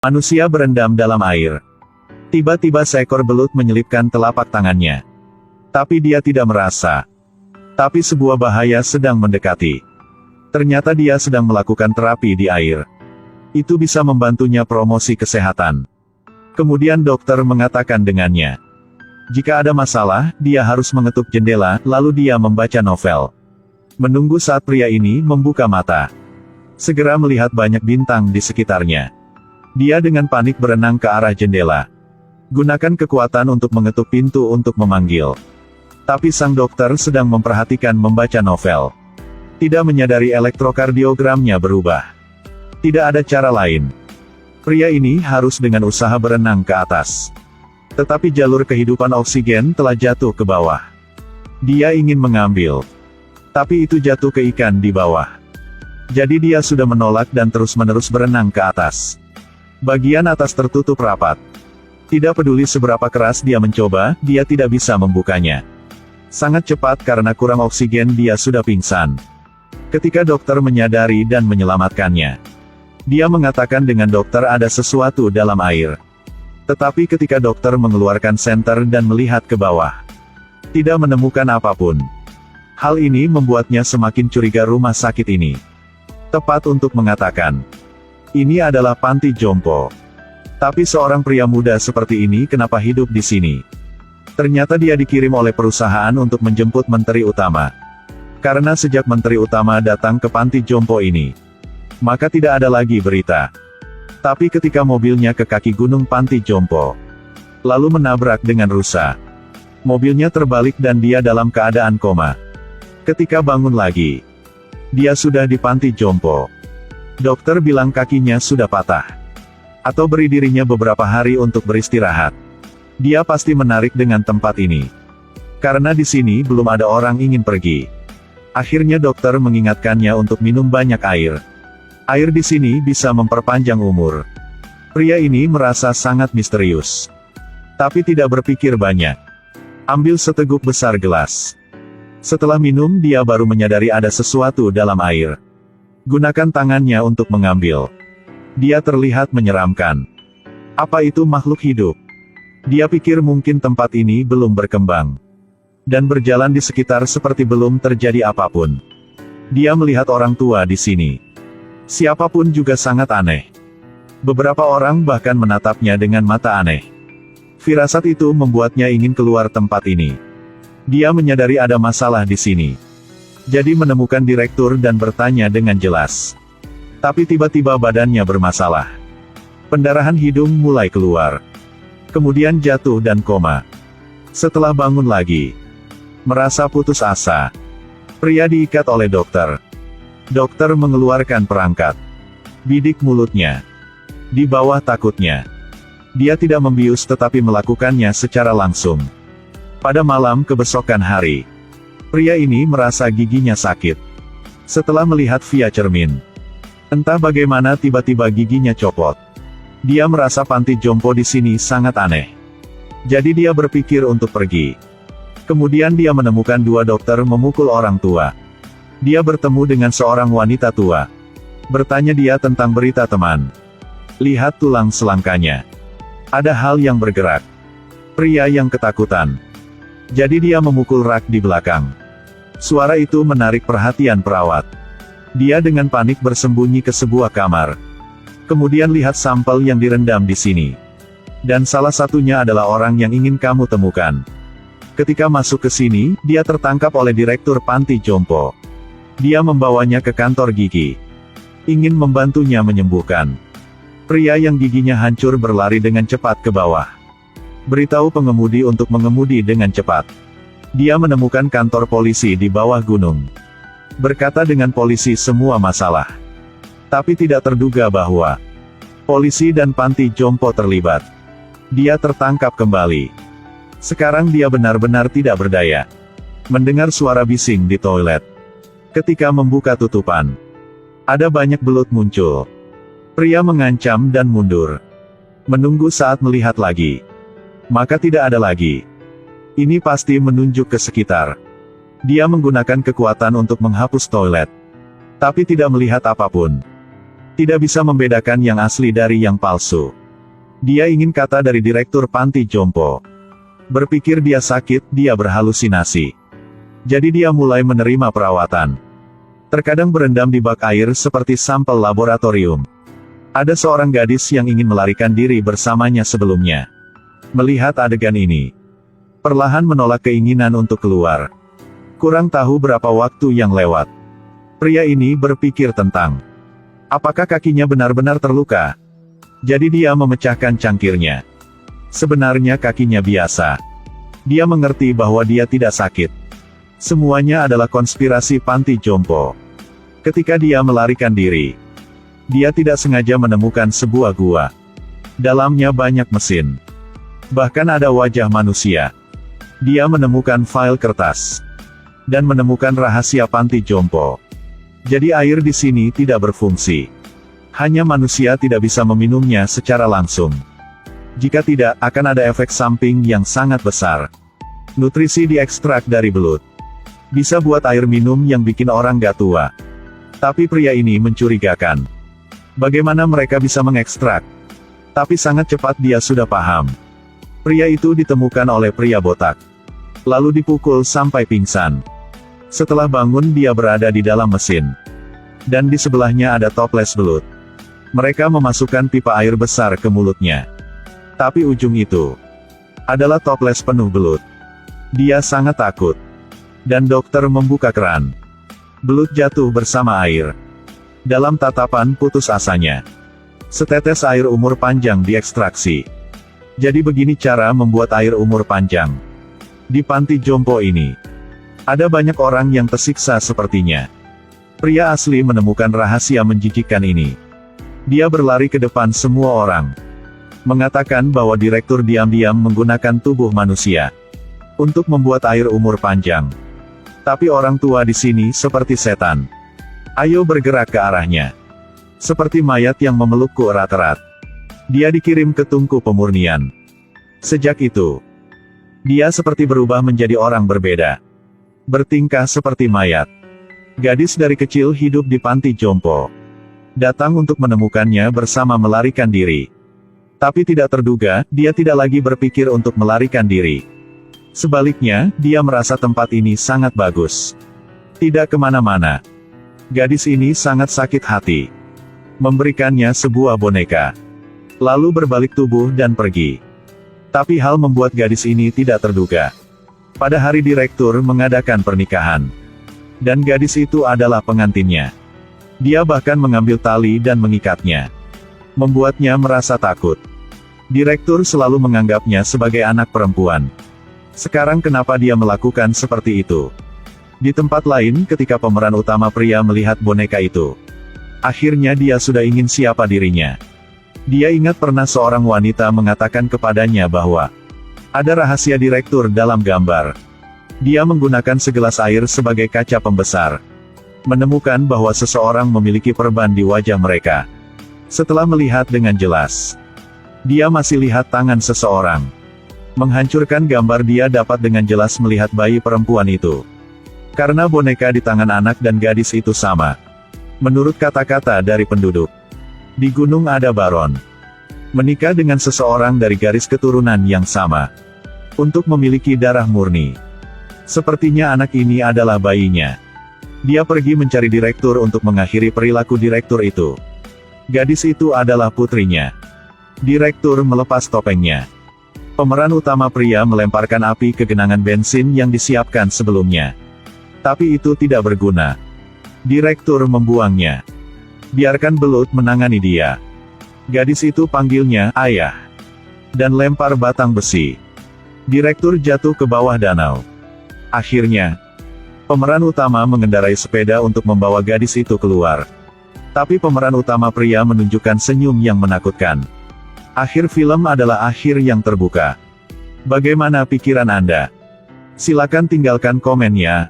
Manusia berendam dalam air. Tiba-tiba seekor belut menyelipkan telapak tangannya. Tapi dia tidak merasa. Tapi sebuah bahaya sedang mendekati. Ternyata dia sedang melakukan terapi di air. Itu bisa membantunya promosi kesehatan. Kemudian dokter mengatakan dengannya. Jika ada masalah, dia harus mengetuk jendela, lalu dia membaca novel. Menunggu saat pria ini membuka mata. Segera melihat banyak bintang di sekitarnya. Dia dengan panik berenang ke arah jendela. Gunakan kekuatan untuk mengetuk pintu untuk memanggil. Tapi sang dokter sedang memperhatikan membaca novel. Tidak menyadari elektrokardiogramnya berubah. Tidak ada cara lain. Pria ini harus dengan usaha berenang ke atas. Tetapi jalur kehidupan oksigen telah jatuh ke bawah. Dia ingin mengambil. Tapi itu jatuh ke ikan di bawah. Jadi dia sudah menolak dan terus-menerus berenang ke atas. Bagian atas tertutup rapat. Tidak peduli seberapa keras dia mencoba, dia tidak bisa membukanya. Sangat cepat karena kurang oksigen dia sudah pingsan. Ketika dokter menyadari dan menyelamatkannya. Dia mengatakan dengan dokter ada sesuatu dalam air. Tetapi ketika dokter mengeluarkan senter dan melihat ke bawah. Tidak menemukan apapun. Hal ini membuatnya semakin curiga rumah sakit ini. Tepat untuk mengatakan. Ini adalah panti jompo. Tapi seorang pria muda seperti ini kenapa hidup di sini? Ternyata dia dikirim oleh perusahaan untuk menjemput menteri utama. Karena sejak menteri utama datang ke panti jompo ini. Maka tidak ada lagi berita. Tapi ketika mobilnya ke kaki gunung panti jompo. Lalu menabrak dengan rusa. Mobilnya terbalik dan dia dalam keadaan koma. Ketika bangun lagi. Dia sudah di panti jompo. Dokter bilang kakinya sudah patah. Atau beri dirinya beberapa hari untuk beristirahat. Dia pasti menarik dengan tempat ini. Karena di sini belum ada orang ingin pergi. Akhirnya dokter mengingatkannya untuk minum banyak air. Air di sini bisa memperpanjang umur. Pria ini merasa sangat misterius. Tapi tidak berpikir banyak. Ambil seteguk besar gelas. Setelah minum dia baru menyadari ada sesuatu dalam air. Gunakan tangannya untuk mengambil. Dia terlihat menyeramkan. Apa itu makhluk hidup? Dia pikir mungkin tempat ini belum berkembang. Dan berjalan di sekitar seperti belum terjadi apapun. Dia melihat orang tua di sini. Siapapun juga sangat aneh. Beberapa orang bahkan menatapnya dengan mata aneh. Firasat itu membuatnya ingin keluar tempat ini. Dia menyadari ada masalah di sini. Jadi menemukan direktur dan bertanya dengan jelas. Tapi tiba-tiba badannya bermasalah. Pendarahan hidung mulai keluar. Kemudian jatuh dan koma. Setelah bangun lagi. Merasa putus asa. Pria diikat oleh dokter. Dokter mengeluarkan perangkat. Bidik mulutnya. Di bawah takutnya. Dia tidak membius tetapi melakukannya secara langsung. Pada malam kebesokan hari. Pria ini merasa giginya sakit. Setelah melihat via cermin. Entah bagaimana tiba-tiba giginya copot. Dia merasa panti jompo di sini sangat aneh. Jadi dia berpikir untuk pergi. Kemudian dia menemukan dua dokter memukul orang tua. Dia bertemu dengan seorang wanita tua. Bertanya dia tentang berita teman. Lihat tulang selangkanya. Ada hal yang bergerak. Pria yang ketakutan. Jadi dia memukul rak di belakang. Suara itu menarik perhatian perawat. Dia dengan panik bersembunyi ke sebuah kamar. Kemudian lihat sampel yang direndam di sini. Dan salah satunya adalah orang yang ingin kamu temukan. Ketika masuk ke sini, dia tertangkap oleh direktur panti jompo. Dia membawanya ke kantor gigi. Ingin membantunya menyembuhkan. Pria yang giginya hancur berlari dengan cepat ke bawah. Beritahu pengemudi untuk mengemudi dengan cepat. Dia menemukan kantor polisi di bawah gunung. Berkata dengan polisi semua masalah. Tapi tidak terduga bahwa polisi dan panti jompo terlibat. Dia tertangkap kembali. Sekarang dia benar-benar tidak berdaya. Mendengar suara bising di toilet. Ketika membuka tutupan, ada banyak belut muncul. Pria mengancam dan mundur. Menunggu saat melihat lagi. Maka tidak ada lagi. Ini pasti menunjuk ke sekitar. Dia menggunakan kekuatan untuk menghapus toilet. Tapi tidak melihat apapun. Tidak bisa membedakan yang asli dari yang palsu. Dia ingin kata dari direktur panti jompo. Berpikir dia sakit, dia berhalusinasi. Jadi dia mulai menerima perawatan. Terkadang berendam di bak air seperti sampel laboratorium. Ada seorang gadis yang ingin melarikan diri bersamanya sebelumnya. Melihat adegan ini, perlahan menolak keinginan untuk keluar. Kurang tahu berapa waktu yang lewat. Pria ini berpikir tentang apakah kakinya benar-benar terluka. Jadi dia memecahkan cangkirnya. Sebenarnya kakinya biasa. Dia mengerti bahwa dia tidak sakit. Semuanya adalah konspirasi panti jompo. Ketika dia melarikan diri, dia tidak sengaja menemukan sebuah gua. Dalamnya banyak mesin. Bahkan ada wajah manusia. Dia menemukan file kertas. Dan menemukan rahasia panti jompo. Jadi air di sini tidak berfungsi. Hanya manusia tidak bisa meminumnya secara langsung. Jika tidak, akan ada efek samping yang sangat besar. Nutrisi diekstrak dari belut. Bisa buat air minum yang bikin orang gak tua. Tapi pria ini mencurigakan. Bagaimana mereka bisa mengekstrak? Tapi sangat cepat dia sudah paham. Pria itu ditemukan oleh pria botak. Lalu dipukul sampai pingsan. Setelah bangun dia berada di dalam mesin. Dan di sebelahnya ada toples belut. Mereka memasukkan pipa air besar ke mulutnya. Tapi ujung itu adalah toples penuh belut. Dia sangat takut. Dan dokter membuka keran. Belut jatuh bersama air. Dalam tatapan putus asanya. Setetes air umur panjang diekstraksi. Jadi begini cara membuat air umur panjang. Di panti jompo ini, ada banyak orang yang tersiksa sepertinya. Pria asli menemukan rahasia menjijikkan ini. Dia berlari ke depan semua orang. Mengatakan bahwa direktur diam-diam menggunakan tubuh manusia untuk membuat air umur panjang. Tapi orang tua di sini seperti setan. Ayo bergerak ke arahnya. Seperti mayat yang memelukku erat-erat. Dia dikirim ke tungku pemurnian. Sejak itu, dia seperti berubah menjadi orang berbeda. Bertingkah seperti mayat. Gadis dari kecil hidup di panti jompo. Datang untuk menemukannya bersama melarikan diri. Tapi tidak terduga, dia tidak lagi berpikir untuk melarikan diri. Sebaliknya, dia merasa tempat ini sangat bagus. Tidak kemana-mana. Gadis ini sangat sakit hati. Memberikannya sebuah boneka. Lalu berbalik tubuh dan pergi. Tapi hal membuat gadis ini tidak terduga. Pada hari direktur mengadakan pernikahan. Dan gadis itu adalah pengantinnya. Dia bahkan mengambil tali dan mengikatnya. Membuatnya merasa takut. Direktur selalu menganggapnya sebagai anak perempuan. Sekarang kenapa dia melakukan seperti itu? Di tempat lain ketika pemeran utama pria melihat boneka itu. Akhirnya dia sudah ingin siapa dirinya. Dia ingat pernah seorang wanita mengatakan kepadanya bahwa ada rahasia direktur dalam gambar. Dia menggunakan segelas air sebagai kaca pembesar. Menemukan bahwa seseorang memiliki perban di wajah mereka. Setelah melihat dengan jelas, dia masih lihat tangan seseorang. Menghancurkan gambar dia dapat dengan jelas melihat bayi perempuan itu. Karena boneka di tangan anak dan gadis itu sama. Menurut kata-kata dari penduduk, di gunung ada baron. Menikah dengan seseorang dari garis keturunan yang sama. Untuk memiliki darah murni. Sepertinya anak ini adalah bayinya. Dia pergi mencari direktur untuk mengakhiri perilaku direktur itu. Gadis itu adalah putrinya. Direktur melepas topengnya. Pemeran utama pria melemparkan api ke genangan bensin yang disiapkan sebelumnya. Tapi itu tidak berguna. Direktur membuangnya. Biarkan belut menangani dia. Gadis itu panggilnya, ayah. Dan lempar batang besi. Direktur jatuh ke bawah danau. Akhirnya, pemeran utama mengendarai sepeda untuk membawa gadis itu keluar. Tapi pemeran utama pria menunjukkan senyum yang menakutkan. Akhir film adalah akhir yang terbuka. Bagaimana pikiran Anda? Silakan tinggalkan komennya.